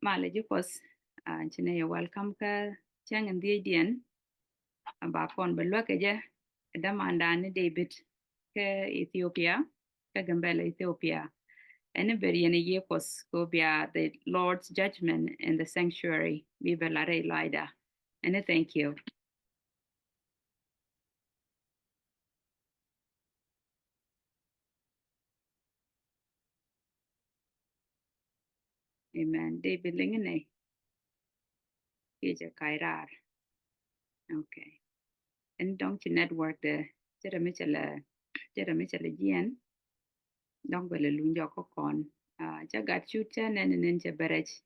Male jukos chine ya welcome ka chang and the dien ba kon belwa ke je da mandane David ke Ethiopia ka gambela Ethiopia and very in a year was go be the Lord's judgment in the sanctuary we belare lida and thank you. Amen. David lingene ke kairar. Okay. And don't you network the jere michela jien don't bele lunjo ko kon cha gat shoot cha nen cha berech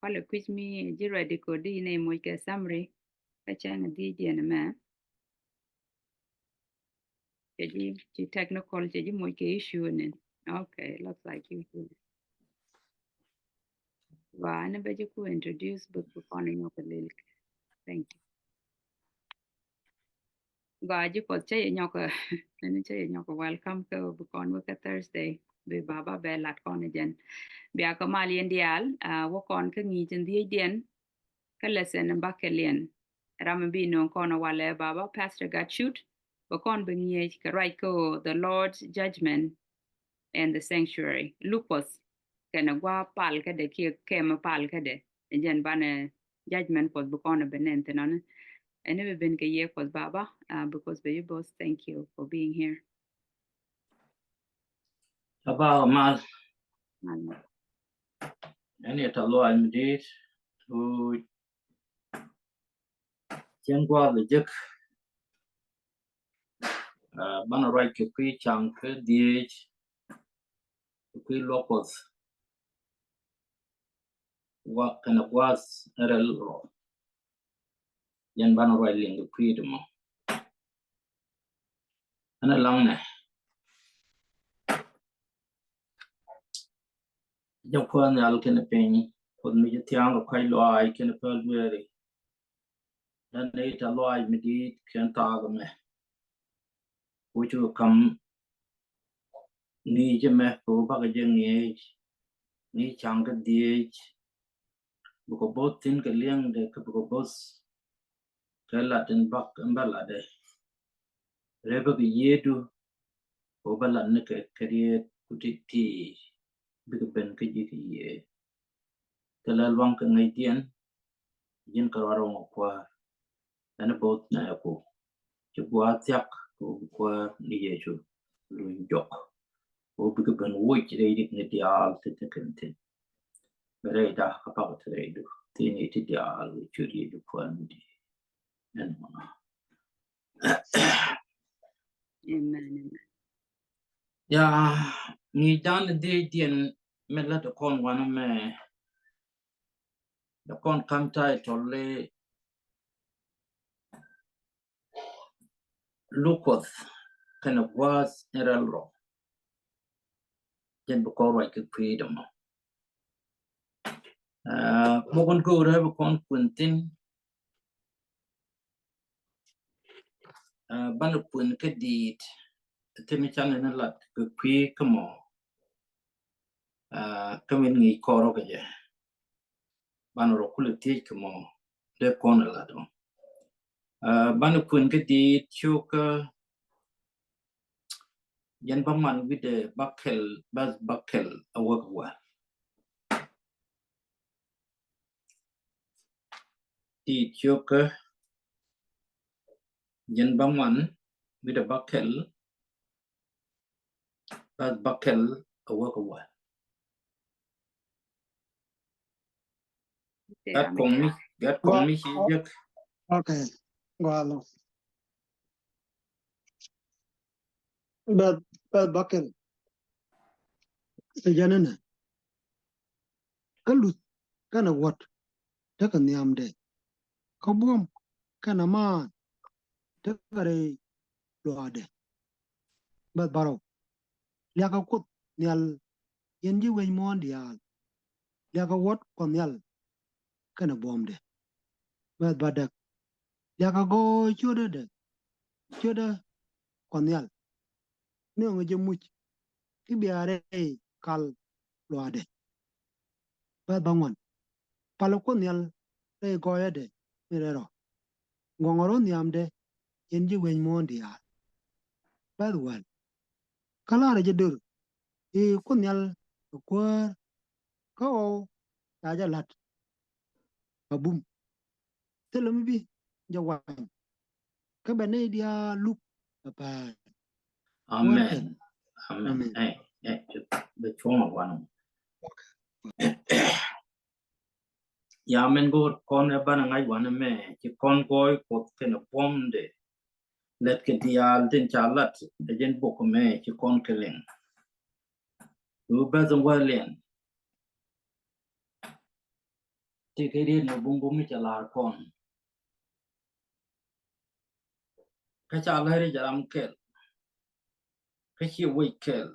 kwale quiz me jira de ko di ne mo ke summary ka cha di dien ma ji technical ji mo ke issue nen. Okay, looks like you do. Wa na be ku introduce book ko kon yo ko lil. Thank you. Và chứ có chơi nhau cơ nên chơi nhau cơ welcome cơ bu con wo ka Thursday be baba be lat con again bia ka malien dial wo con ka ngi jen die den ka lesson ba ke lien ram bi no con wale baba pastor got shoot wo con be ngi ka right ko the Lord's judgment and the sanctuary lupus kana gwa pal ka de ki kem pal ka de jen bana judgment ko bu con be nen tenan. I never been a year for Baba because baby boss, thank you for being here. About mal any at a law I'm did to Jangwa the Juk Bana right to pre chunk DH to pre locals what kind of was a little Yan Bana right in the freedom and a long Japan Alkin a penny for me to town of Kailo I can a pearl weary. Then later law I did can't talk me which will come ni jeme ko ba ga age ni chang ga DH buko both tin ka liang de ka buko boss ka la tin bak mbala de reba ga yedu ko bala ne ka kariye kutiti biga ben ka ji ki ye kala lwang ka ngai tien yin ka ro mo kwa ana both na ko ju bua tyak ko kwa ni ye ju lu jok ko biga ben wo ji de dik ne dia te te kan te bere da ka pa te re du ti ni ti dia lu ju ri du kwa ni di en mo Amen. ya ni dan de dien me la de kon wana me de kon kam tai tolle Lucas kind of was error jen ko right to freedom mo kon ko re kon kuntin ban kun ke dit temi chan na lat ko kwi kamo kamin ngi koro ke je ban ro kul ti kamo de kon la do ban kun ke dit chuka yen baman with the buckle bas buckle a work well ti chuka yen baman with the buckle bas buckle a work well gat kong mi chi yak Okay, go along. But buckle, the janana. Kalut, kana what? Taka niamde. Kabum, kana man. Takare loade. But baro. Liaka kut nial yenji way mondial. Liaka what konyal kana bomde. But badak. Liaka go chuda de. Chuda konyal. Neongo jemuch. Kibiare kal loade. But bangon. palako nyal le goya de mirero ngongoro nyamde yenji wen mondi ya badwal kala re jedur e kunyal ko ko taja lat abum telum bi jawan ka bane dia luk apa warken amen amen the choma one ya men go kon e bana ngai wana me ki kon goy ko ken bomde let ke dial tin chalat de jen boko me ki kon kelen du bazon walen ti ke ri no bum bum mi chala kon ka chala ri jaram kel ka chi we kel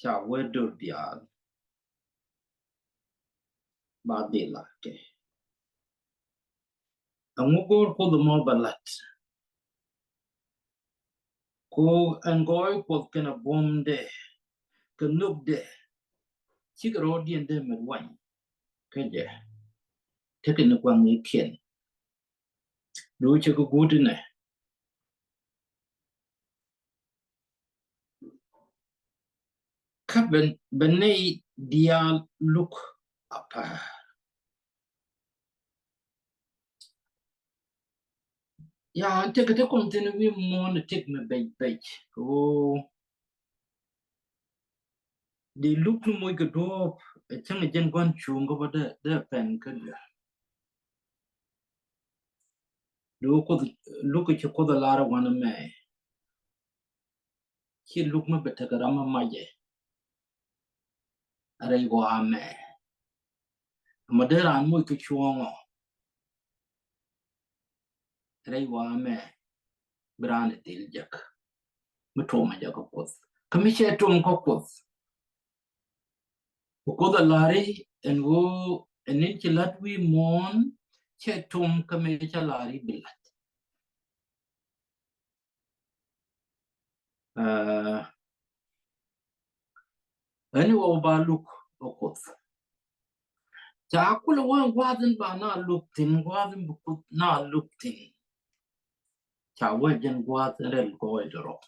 cha we dur dial ba de la ke amugor ko do mo balat ko an goy ko ken bomde ke nubde chi ro dien de me wan ke je te ken ko ngi ken du che ko gudu ne ka ben nei dial look apa ya te ke te kontinu wi mon tek me bay ko de look no mo ke do chang jen gwan chung ko de pen ke do ko look che ko da lara wana me ki look me beta garama maje are go ame madera mo ke chuongo are go ame brane til jak me to ma jak ko kami che tom ko ko da lari en go enin ki latwi mon che tom kami cha lari bilat ani wo ba look ko cha kula wan gwadin ba na look tin gwadin bu na look tin cha wajen gwadin rel go idro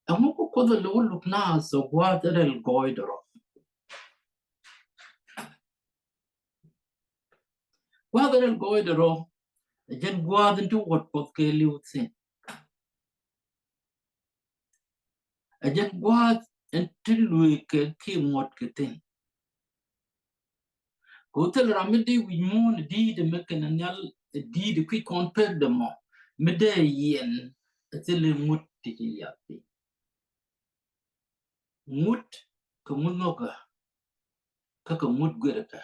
amu ko da look na so gwadin rel go idro gwadin rel go idro jen gwadin tu wat pot ke liutsin jen gwad en tilui ke ki mot ke tin ko tel ramidi wi mon di de mekanal di de qui compare de mo mede yen tel mut ti yapi mut ko munoga ka mut gwerka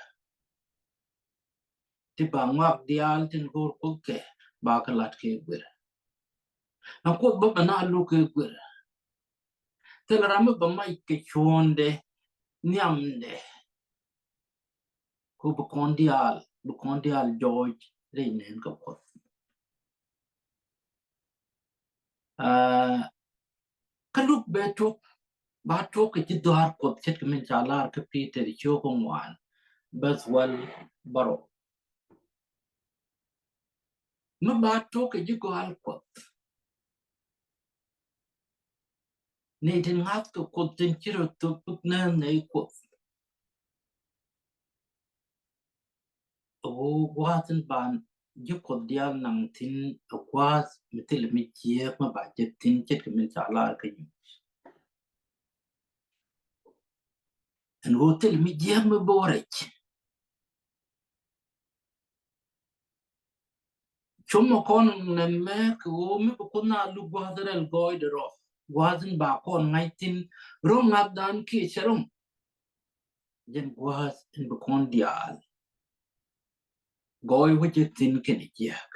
ti ba ngak dial tin gor ko ke ba ka lat ke gwer na ko ba na lu ke gwer tel ramu ba mai ke chonde nyamde ko bu kondial George reinen ko ko kaluk beto ba to ke ti dar ko chet ke men chalar ke peter cho ko wan bas wal baro ma ba to ke ji ko al ko ne tin hat ko tin chiro to put na ne ko o watin ban ji ko dial nang tin akwas mitil mi je ma ba je tin chet ke men chalar ke en hotel mi je ma borech chomo kon ne me ko mi ko na lu gwadrel goidro gwazin ba kon ngaitin rom dan ki cherum jen gwaz en bu kon dial goy wujetin ken jak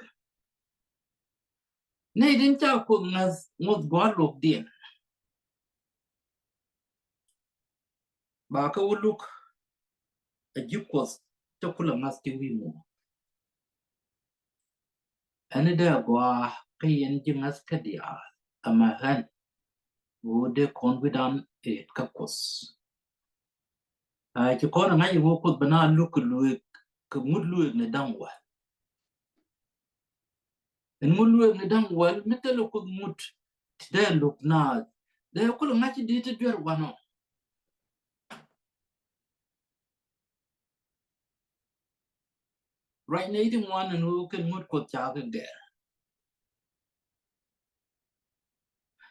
ne din ta ko ngas ngot gwalok din ba ka uluk a jikos to kula ngas ti wi mo ane da gwa kayen jingas ka dia ama han wode kon widan et ka kos chỉ có là ngay vô cột bana lúc cái mút lùi này đang qua en mút lùi này đang qua mấy cái lúc cột mút để lúc na để có là ngay chỉ đi tới đời qua nó right này thì ngoan nó cái mút cột chả cái ghẻ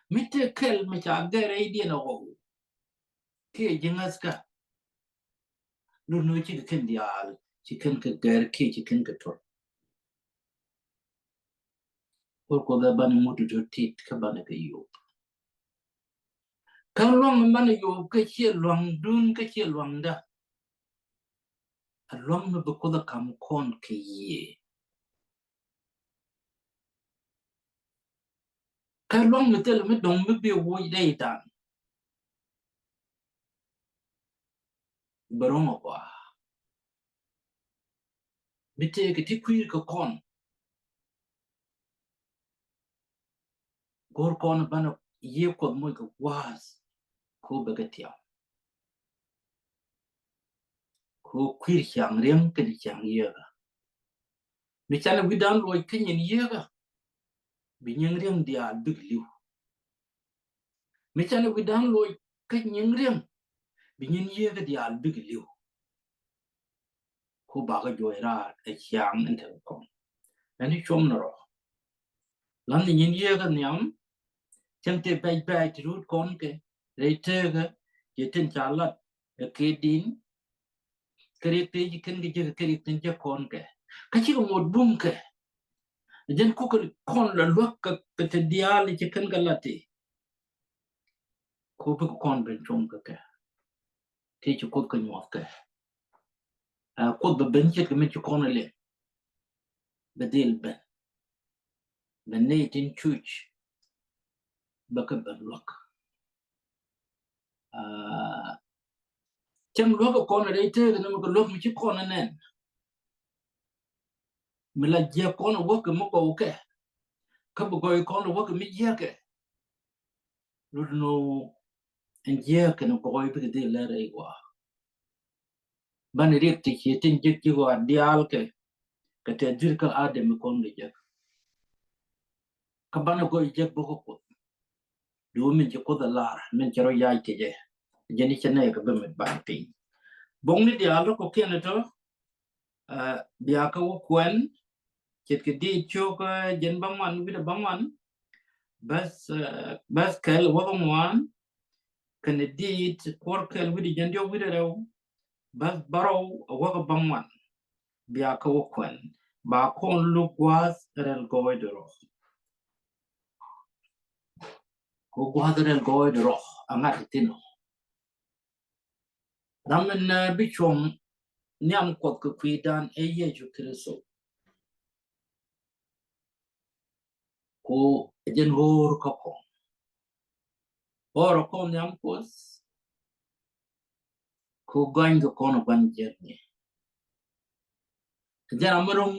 mấy cái kel mấy chả ghẻ ấy đi nó cái jingas cả lúc nó chỉ cái dial chỉ cái ghẻ chỉ cái thôi ko da ban mút được thịt các bạn cái yêu cái loang ban yêu cái chia loang dun cái chia loang đó loang nó có da kam con cái gì cái loang mới tới mới đồng mới biểu vui đây ta barong qua mới tới cái thích quý cái con gor con ban yêu con mới cái was cô bé cái tiao cô quý chẳng riêng cái chẳng yêu mới chả là đàn lôi cái nhìn yêu bị những riêng dia big liu mới chả là đàn lôi cái những riêng bị những yêu cái dia big liu cô bà cái joy ra cái chẳng anh thấy con anh ấy chôm nó làm gì những yêu cái niệm chẳng thể bay bay thì rút con cái rồi chơi cái chỉ tin trả lật cái đín cái gì cái tên cho con cái chỉ có một bung cái dân cô cái con là lúc cái tên dia li chỉ cần cái lật thì cô bị con bên trong cái thì chỉ có cái nhọt cái cô bị bên chết cái mình chỉ con này بديل بنيت نشوش بكبر لك كم لوك كون ريته نمك لوك مش كون نن ملاجي كون وك مكوك كبغوي كون وك مجيك لونو انجيك نكوي بديل لا ريوا بان ريت تيتين جيكي وا ديالك كتدير كادم كون لجك كبانا كوي جك بوكو دو من جكو دلار من جرو ياي تيجي جاني چناي كبم بانتي بونغ دي ديالو كو كينتو biaka wo kwen chet ke di chok jen bangwan bi da bangwan bas kel wo bangwan kan di por kel wi di jen dio wi da rew bas baro wo bangwan biaka wo kwen ba kon lu was rel goy de ro ko gwa rel goy de ro anga tino ramen bi chom nyam kot ko kwidan e ye ju kristo ko jen hor ko oro kon nyam kos ko gany ko kono ban jerni jara marum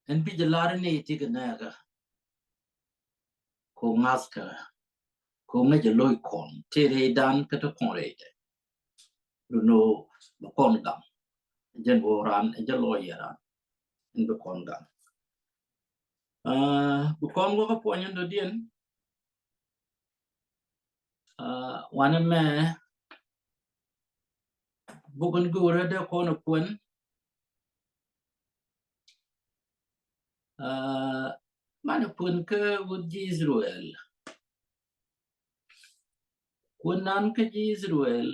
en bi jalare ne tignaga ko ngaska ko ngaje loy kon tere dan kata kon rede no ba kon dam jen boran en jalo yara en ba kon dam bu kon go ko nyen do dien wana me bugun gure de kono kun mana pun ke wud Israel kunan ke Israel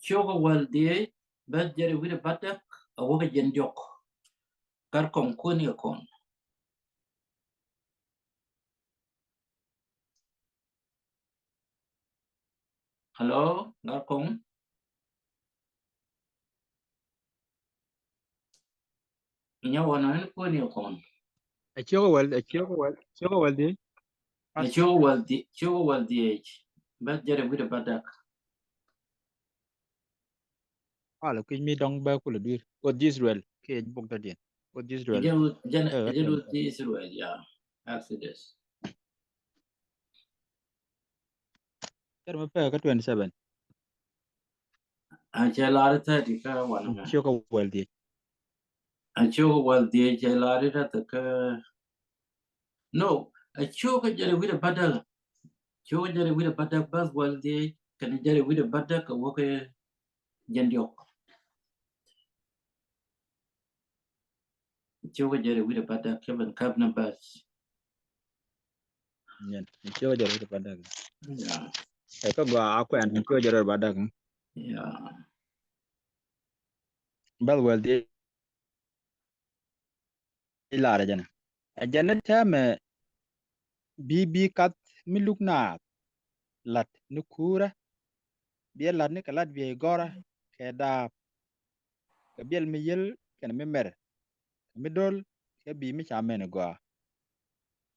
choga walde bas jere wida batak awoga jen jok kar kon koni kon hello ngar kon nya wana koni kon Achiogo waldi. choga walde bas jere wida batak Lo kiny mi dong ba kula dir. God Israel. Ke bok da dien. with Israel Jedu Israel, yeah. Exodus. Terma pa ka 27 Chelari 30 ka one. Choko wealthy Acho well the chelari ka no. Acho ka jere with a badal. Cho jere with a badal bas well the can jere with a badal ka woke jandiok. Cho jere with a badal Kevin Kabna bas. nyen choko jaro to badag Yeah. e ko gwa akwen choko jaro badag Yeah. bal wealthy ilare jana ajana tame bibi kat milukna lat nukura biel lat ni kalat bi gora ke da ke biel mi yel ken mi mer mi dol ke bi mi chamen gwa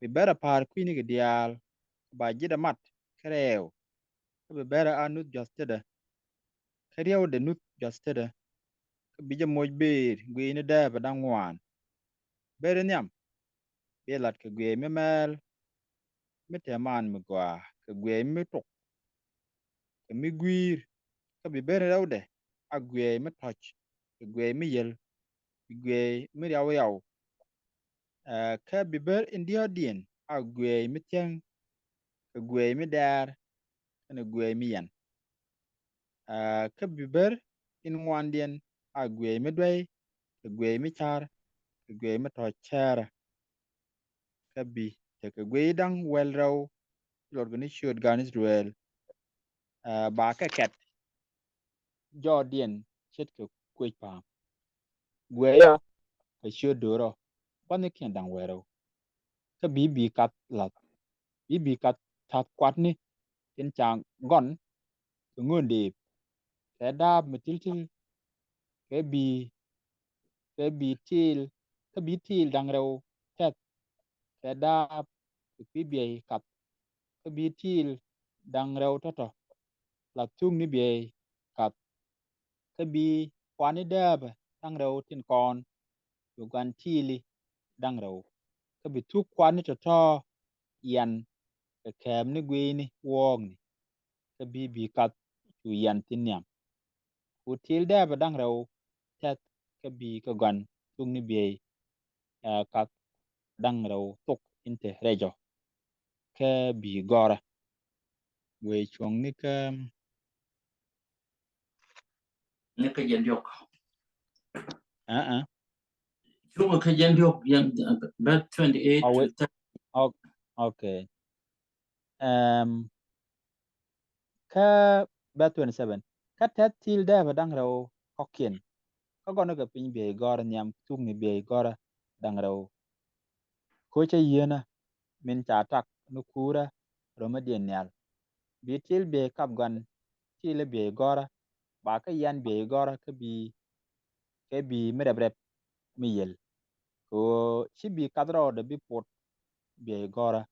bi bera par kwini ke dial ba jida mat krew ke bi bera anut justeda krew de nut justeda ke bi je moj ber gwi ni da ba dangwan bere nyam biel lat ke gwi mi mel mi teman mi gwa ke gwi mi tok ke mi gwir ke bi bere rawde a gwi mi toch ke gwi mi yel bi gwi mi yaw yaw ka biber indio dien a gwe mi tiang ka gwe mi dar kana gwe mi yan ka biber in ngwan dien a gwe mi dwai ka gwe mi char ka gwe mi to chara ka bi te ka gwe dang wel raw lor gani shod gan Israel ba ka ket jo dien chet ka kwe pa gwe ya ka shod doro pa ne ken dang wero ka bi kat lat bi kat tat kwat ni tin chang gon ka ngonde cái đa mà til til cái til cái bi til đang râu tet cái đa cái bi cặp cái bi til đang râu to to là chung ni bi cặp cái bi quan ni đa đang râu tin con rồi quan til đang râu cái bi thu quan ni to to yan cái kem ni gwe ni wong ni cái bi cặp chu yan tin nyam ku til đa đang râu tet cái bi cái gan chung ni bi cặp đang râu tuk inte rejo ke bi gora we chuang ni ka Nika jandiok. a Chunga ka jandiok yan about 28 a we to 30. okay ka ba 27 ka tet til da ba dang râu kokien ka gona ga pin bi gora nyam tung ni bi gora dang râu ko che yena min cha tak nu kura roma dien nyal bi til bi kap gan til bi gora ba ka yan bi gora ka bi merebrep mi yel ko chi bi kadro de bi pot bi gora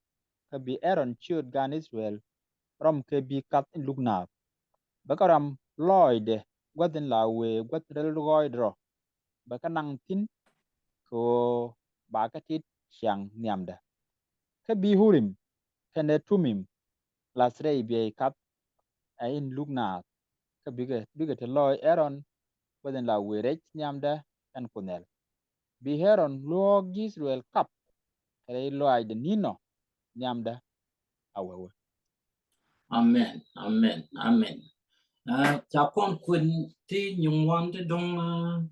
ka bi Aaron chut gan Israel rom ke bi kat in lugna bakaram lloyd gwadin la we gwatrel lloyd ro baka nang tin ko ba ka tit chang niamda ka bi hurim kene tumim lasrei bi kat in lugna ka biga te loy Aaron gwadin la we rech niamda en kunel bi Aaron log Israel kap kare lloyd nino niamda awewe Amen. Amen. Amen. Chapon kun ti nyung wan te dong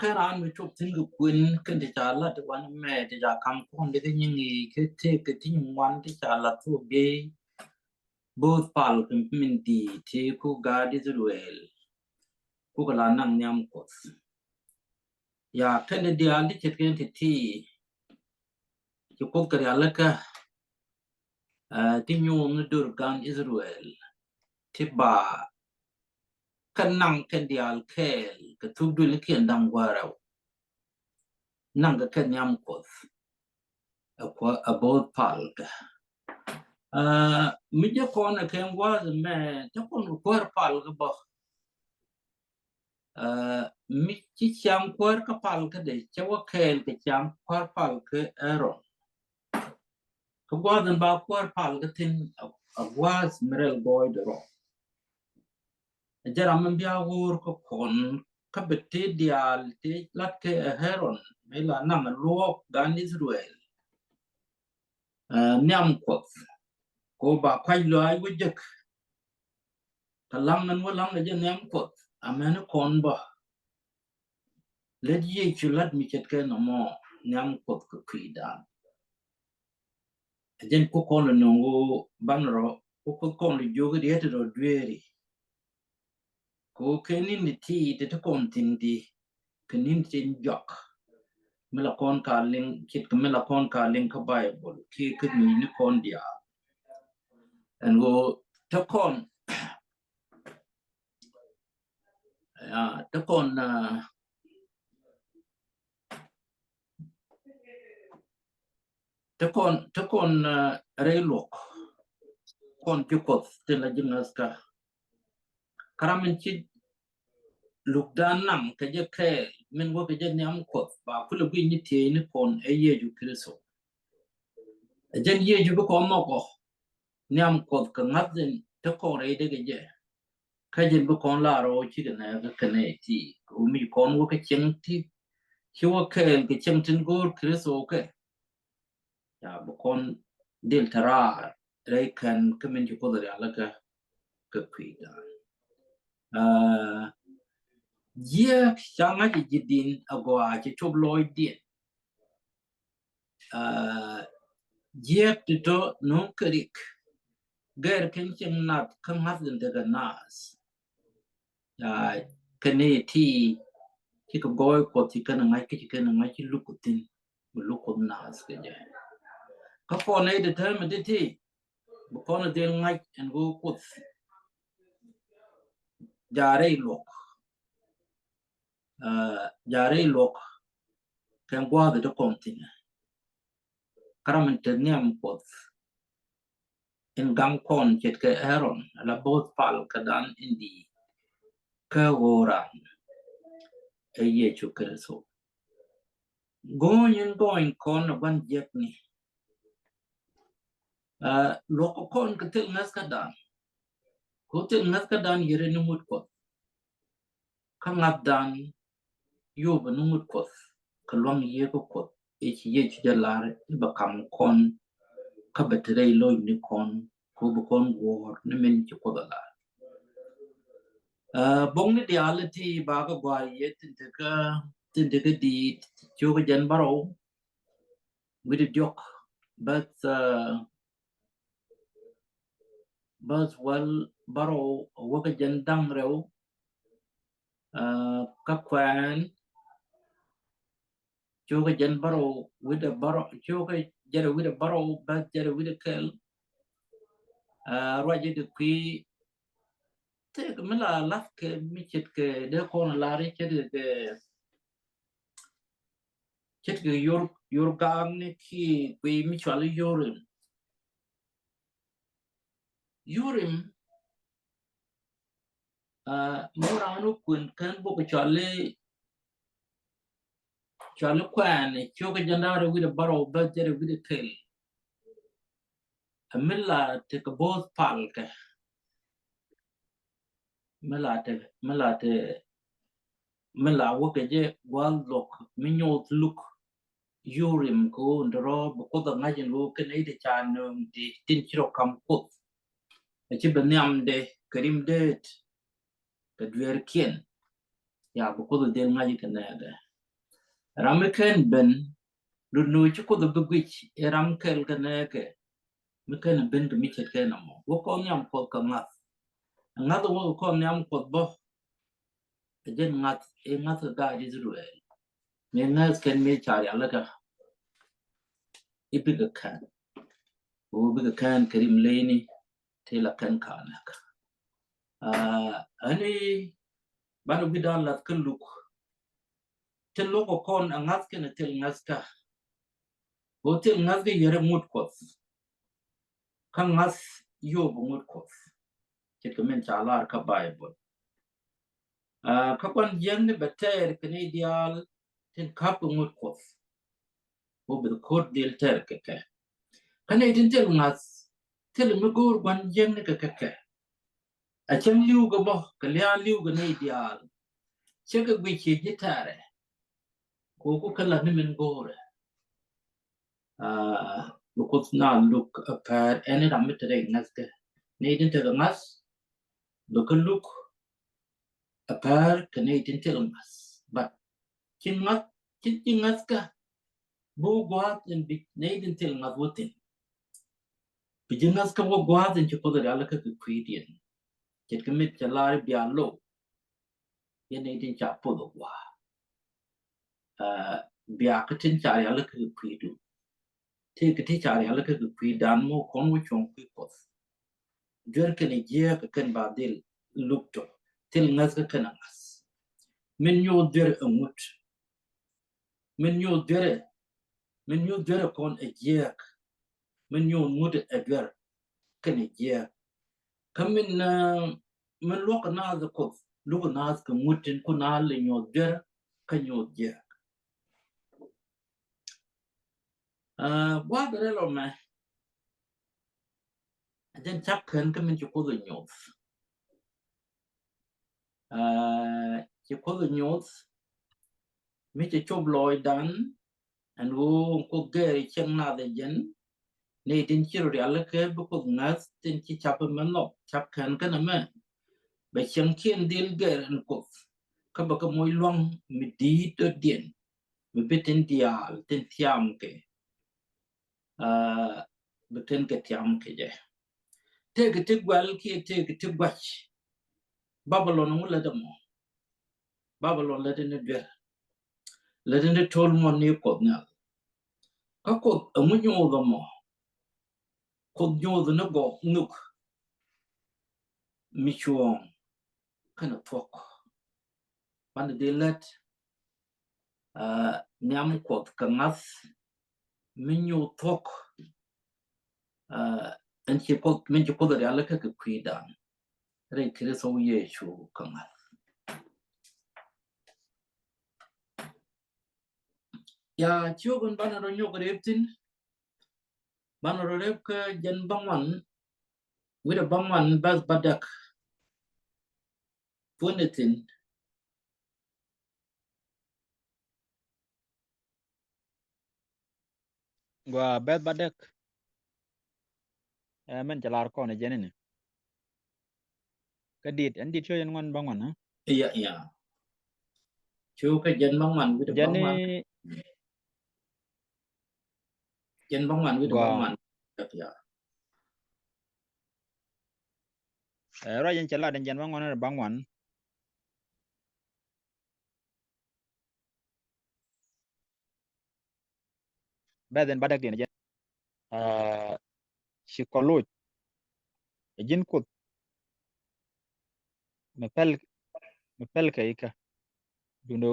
ka ran mi chop tin gu kun kan te cha la te wan me te ja kam kon de nying i ke te ke ti nyung wan te cha la tu be both pal kun min ti te ku ga di Israel ku ka la nang nyam ko ya kan de dia li chet ken te ti ko ka ya la ka ti nyung ne dur gan Israel ti ba kan nang kan dial kel ka tu du le ken dang warau nang ka kan nyam ko a both pal ka mi je kon ken was me te kon ko pal ka ba mi chi cham kwar ka pal ka de chawa kel ke cham kwar pal ke ero ka gwadan ba kwar pal ka tin agwas merel boy de ro jara man bia wor ko kon ka bete dial te lat ke heron mela nang lo gan Israel nyam ko ba kwai lo ai wujek kalam nan walang na nyam ko amen kon ba let ye chulat mi chet ke no mo nyam ko kuidan jen ko kon no go banro ko kon li jogo de to dweri ko kenin ni ti de to kon tindi kenin tin jok mela kon ka ling kit mela kon ka ling ka bible ki ni kon dia and go to kon to kon to kon relok kon pikot te la jingaska karamen chi luk dan nam ka je ke men wo ka je nyam ko ba kula bi ni te ni kon eye ju kristo jen ye ju ko mo ko nyam ko ka ngaden to ko re de ge ka jen bu kon la ro chi na ga kane ti ko mi kon wo ka chen ti chi wo ke ke chen tin go kristo ke ya bu kon del tara re kan ka men ju ko da la ka kwi da ye changa ji jidin agwa ci chob loy din ye to no krik ger ken chen nat kan hadin daga nas ya kane ti ki ko goy ko ti kan ngai ki kan ngai ki lukutin lukun nas ke je ka ko ne de term de ti bu ko ne de ngai en go kut jare lok kan gwa de kontin karamen te nyam pot in gang kon ket ke heron la bot pal kadan indi ka woran ye chu kerso going kon ban jek ni loko kon ke til ngas kadan ko til ngas kadan yere ni mut ko kangat dan yo ba nu mut ko kalong ye ko e chi ye chu jalar ba kam kon ka betre lo ni kon ko bu kon wor ni men chi ko dala bong ni reality ba ga gwa ye tin de ga di chu ga jan baro with a joke but well baro wo ga jan dang rew ka kwan chu ga jan baro with a baro chu ga jere with a baro but jere with a kel roje de qui te me la laf ke mi chet ke de kon la ri chet ke yor gang ne ki qui mi chwal yorim moranu kun kan bo ko chwal kwan chu ga jandare with a baro but jere with a kel amilla te ko both pal ke mela wo ke je wal lok mi nyot luk yorim ko ndro ko da ngajin lo ke ne de chan di tin chiro kam ko ci benyam de karim de ka dwer kien ya ko da de ngaji ke ne de ramiken ben lu no ci ko da bugich ram kel ke ne ke mi ken ben mi chet ke na mo wo ko nyam ko ka ngat wo ko nyam ko bo jen ngat ga di Israel me ngas ken me char ya la ka ipiga kan wo biga kan karim leni tela kan kanak ani banu bidan lat kuluk telo ko kon angas ken tel ngaska hotel ngasga yere mut ko kan ngas yo bu mut ko ke men chalar ka bible các quan dân này bật ter cái này ideal trên khắp ngột cột vô bị cột deal ter cái này trên tel ngas tel mà gor quan dân này cái à chẳng liu cái bao cái liu cái này ideal chắc cái vị trí như thế này cô cái là mình gor because now look apart any damage today ngas cái này trên tel ngas look apart cái này trên tel ngas but Chingas ka bo gwat in big neidin til ngat wotin bijingas ka wo gwat in chuko da ala ka kwidien ket kemit chalari bialo ye neidin chapo do wa bia ka tin chari ala ka kwidu te ka ti chari ala ka kwidan mo kon wo chon kwi pos jer ka ni je ka kan badil lukto til ngas ka kan ngas min yo der amut min yo dere kon a jek min yo mud a der kan a jek kamin min lok na za ko lok na ka mutin ko na le yo der kan yo jek wa dere lo ma ajen chak kan kamin ko do nyos ko do nyos mi che chob loy dan and wo ko geri chen na de jen ne tin chi ri ala ke bu ko ngas tin chi chap man no chap kan kan ma be chen kien dil ger an ko ka ba ka moy long mi di to dien mi betin dial tin tiam ke betin ke tiam ke je te ke te gwal ki te ke te gwach babylon mo la de mo babylon la de ne ger la de ne tol mo ni ko nya ka ko amu nyo do mo ko nyo do no go nuk mi chuong kana pok pan de let nyam ko kangas mi nyu tok an chi ko min chi ko da ala ka kwidan re kire so ye chu kangas ya chu gon ban ro nyo reptin ban ro rep ka jan bangwan wi da bangwan bas badak punetin gwa bet badek men jalar ko ne jenene kadit andit yo yan ngon bangon ha ya chu ka jan bangwan wi da jani bangwan jan bangwan wi da gwa bangwan ya ra yan chala den jan bangon na bangon beden badak din jen shikoloj jin kut mepel kaika dundo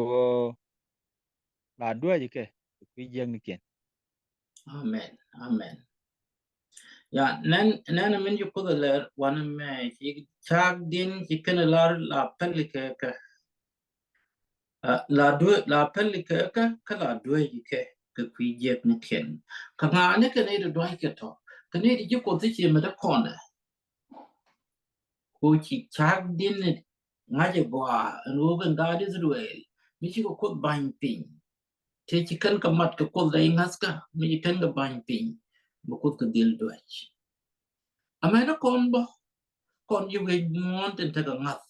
la dua jike ku jeng ken amen ya nan min ju ko le wan me chi chak din chi kana la pelike ka la pelike ka la due jike ka ku jek ni ken ka nga ne ka ne do ke to ka ne ji ko ti chi me da kona ko chi chak din nga je gwa no ga ga di zuel mi chi ko ban pin te chi kan ka mat ka ko dai ngaska mi kan ga ban pin bu ko ka dil duach amena kon yu ge mon ten ta ga ngat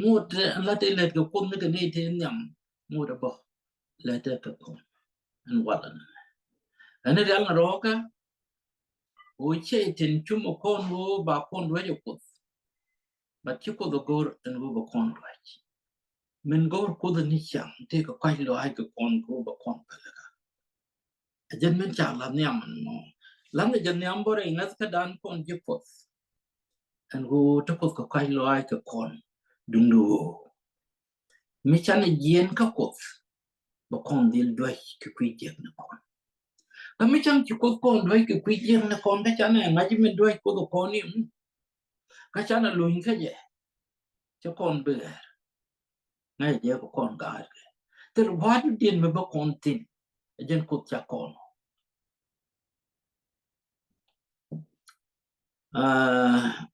mut la te let ga kon ne ga ne te nyam mu da bo la te ka kon an wala ana dal na roka o che ten chum kon wo ba kon do je ko ba ti ko do gor en wo ba kon do men gor ko da ni cham te ka kwai lo ai ka kon ko ba kon pa la ajen men cha la nyam no lan ne jan nyam bore ngas ka dan kon je ko an go to ko ka kwai lo ai ka kon dundu mi chane jien ka ko ba kon dil do ki kwi je na kon ka mi chan ki ko kon do ki kwi je na kon ka chane ngaji men do ko do kon ni ka chane lo hin ka je cho kon be ngay giờ có con gái từ vài điên mới có con tin dân cốt cha con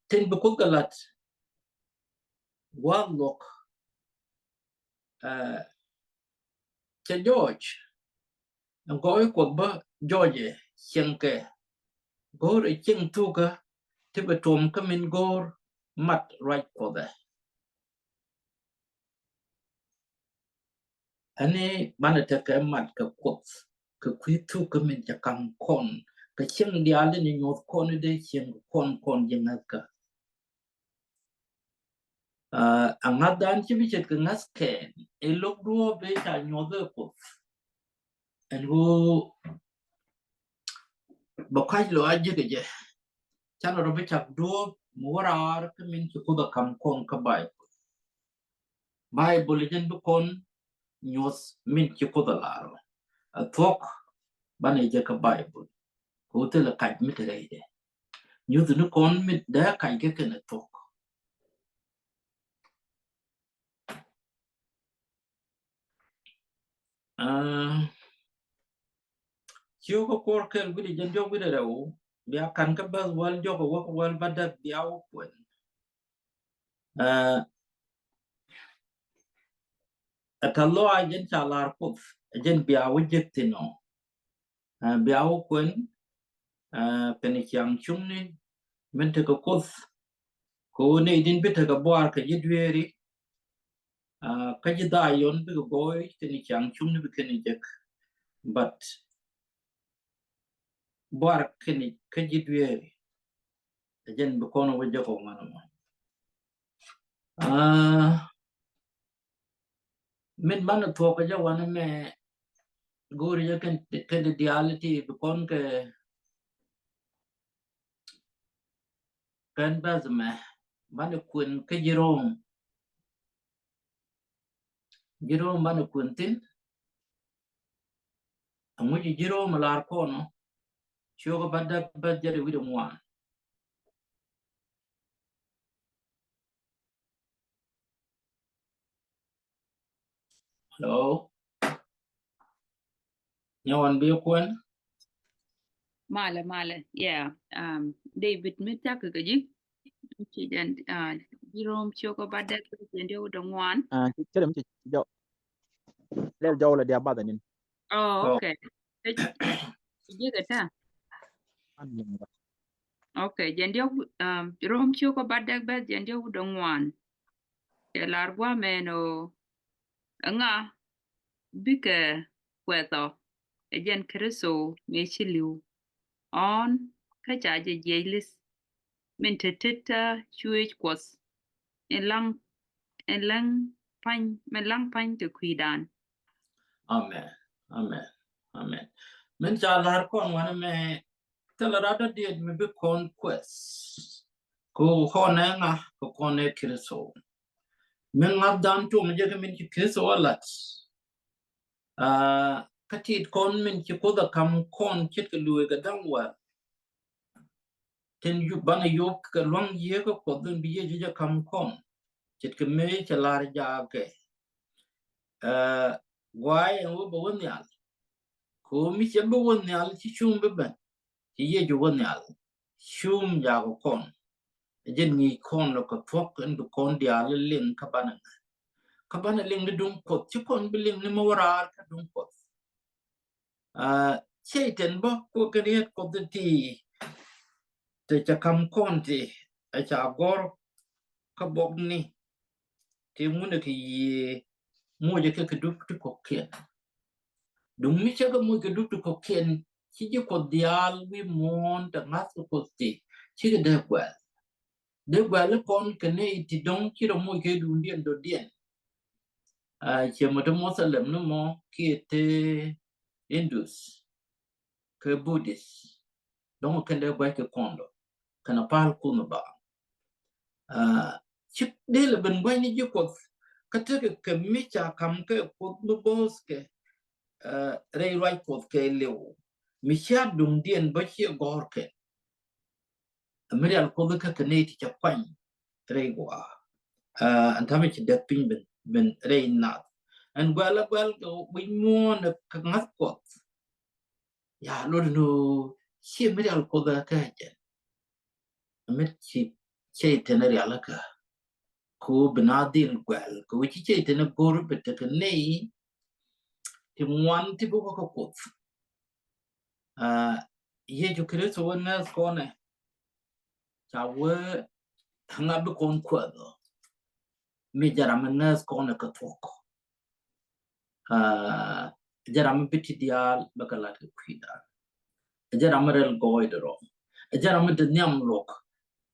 tin bị cốt galat warlock cha George gọi của bà George xem cái gọi chừng tu cái thì bị trộm cái mình gọi mặt right của đấy anh ấy ban đầu cái mặt cái cốt cái quý tu cái mình chỉ cầm con cái chừng đi ăn nên nhột con đấy chừng con như ngay cái ang nadan ci bichet ke ngaske e lok duo be ta nyodo ko en go bakaj lo aje ke je chano ro be chak duo morar ke min ci ko da kam kon ka bible jen bu kon nyos min ci ko da laro a tok bane je ka bible ko te la kaj mi te reide nyos nu kon mi da kaj ke ne tok chiu ko kor kel gudi jen jo gudi rew bia kan ka bas wal jo ko wal badak biaw kwen atallo ajen chalar puf ajen biaw jektino biaw kwen penikyang chungni mente ko kos ko ne idin bita ka boar ka yidweri ka jidayon bi ko boy penikyang chungni bi kenijek but boar keni ka yidweri ajen bi kono wajja ko manama min mana to ka jawana me gori ya kan the reality bi kon ke kan bazma mana kun ka jirom mana kun tin amuji jirom lar kono shoga badda badjare wido mwan hello nyawan bi kun Male, yeah. David Mita Kagaji, and Jerome Choco Badak, and the other one. Cái điểm chị dâu leo dâu là đẹp bao giờ nên Oh, okay. You get that? ăn nhiều rồi. Okay, Jendio, Jerome Choco Badak, but Jendio don't want. The larva meno, nga, bigger weather, again, Creso, Michilu, on, Kajaja Jailis, Mintetita, Chuich was, in lang pine to Quidan. Amen men chalar kon wana me telarada diet me be conquest ko hona nga ko kone kristo men ngabdan to me jega min kristo walat katit kon min ki ko da kam kon kit ke luwe ga dangwa ten yu bana yok ka long ye ko dun biye je kam kon kit ke me chalar ja ke why and wo bo nyal ko mi che bo nyal chi chum be ben chi ye ju nyal chum ja ko kon jen ni kon lo ko tok en do kon dia le len kabana len de dum ko chi kon be len ni mo wara ka dum ko cheiten bo ko kriet ko de ti te cha kam kon ti a cha gor ka bog ni ti mun ke yi mo je ke du ko ken dum mi che ga mo ke du ko ken chi je ko dial wi mon ta mas ko ti chi de kwa de gwale kon kene ti don kiro mo ke du ndien do dien che mo to mosalem no mo ki te indus ke buddhist don kende gwa ke kondo kana pal kuno ba chip de le ben gwa ni jiko kate ke mi cha kam ke ko no bos ke rei right ko ke lew mi cha dum dien ba chi gor ke amerial ko ka kene ti cha kwan rei gwa antame chi de pin ben ben reinat and well go we mon kangat kot ya lo no chi me al ko da ka je met chi che tener ya la ka ko benadil gwel ko chi che tener gor bet ka nei ti mwan ti bo ko kot ye ju kre so na ko ne cha we hanga be kon ko do mi jaram na ko ne ka tok jaram biti dial bakalat ko kwida jaram rel goidro jaram de nyam lok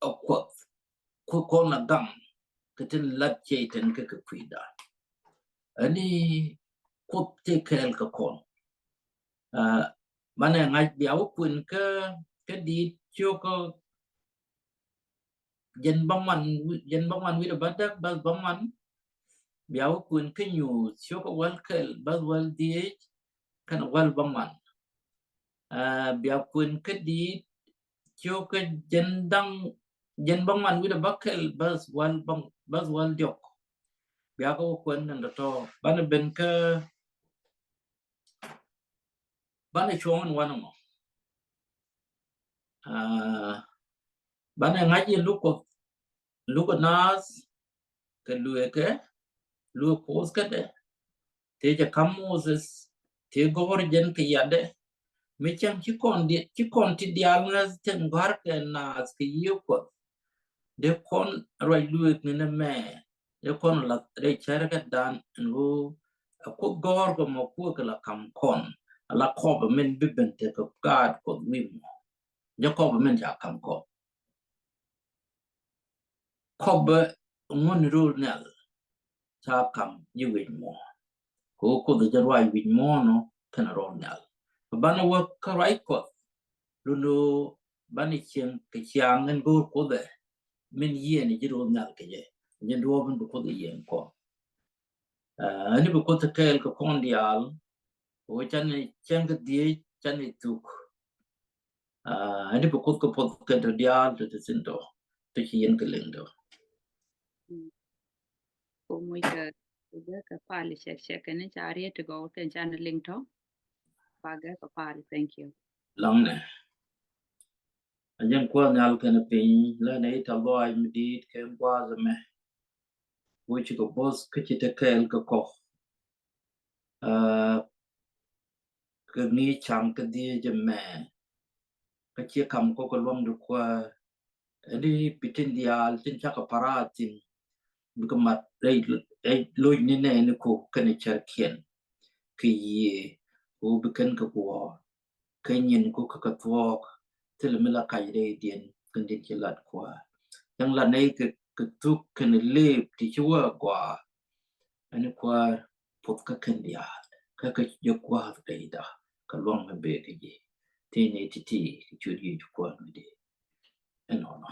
akot ko na gam ketin lat cheten ke kwida ani ko te kel ka kon mana ngai biaw kun ke di choko jen bangman wi badak bas bangman biaw kun ke nyu choko wal kel bas wal di kan wal bangman biaw kun ke di choko jen bangman wi bakel bas wal diok biaw ko kun nan to bana ben ke bana chon wanamo bana ngaji luko nas ke luo pos ke de te ja kamoses te gor jen ke yade me chang chi kon ti dial nas ten gar ke nas ke yoko de kon roi luo ne me de kon la re chere ke dan ngo ko gor ko mo ko ke la kam kon ala ko ba men bibben te ko gad ko mi mo ja ko ba men ja kam ko ba ngon ru nel cha kam you win mo ko de jarwai win mo no kana ron nal bana wa karai ko lulu bani chen ke chiang ngen go ko de min ye ni jiro nal ke je nyen do ban ko de yen ko ani ko te kel ko kondial o chan chen ke die chan ni tuk ani ko ke de dial de sindo te yen ke lendo ko muy ka pali shek ne chari to go ten chan link to paga ka pali thank you lang ne ajen ko nal ke ne pin la ne ta lo ai mi dit ke kwa za me which go boss ke te kel ko ke ni chang ke die je me ke che kam ko lom du kwa di pitin dial tin cha ka paratin bu ka mat dei loy ni ne ko ke ne cher kien ke ye o bu ken ko ke nyin ko ka twok til me la kai de dien ken din che lat kwa yang la nei ke tuk ke ne le ti chua kwa ani kwa pop ka ken dia ka yo kwa de da ka long me be ke ye ti ne ti chu di kwa me de eno no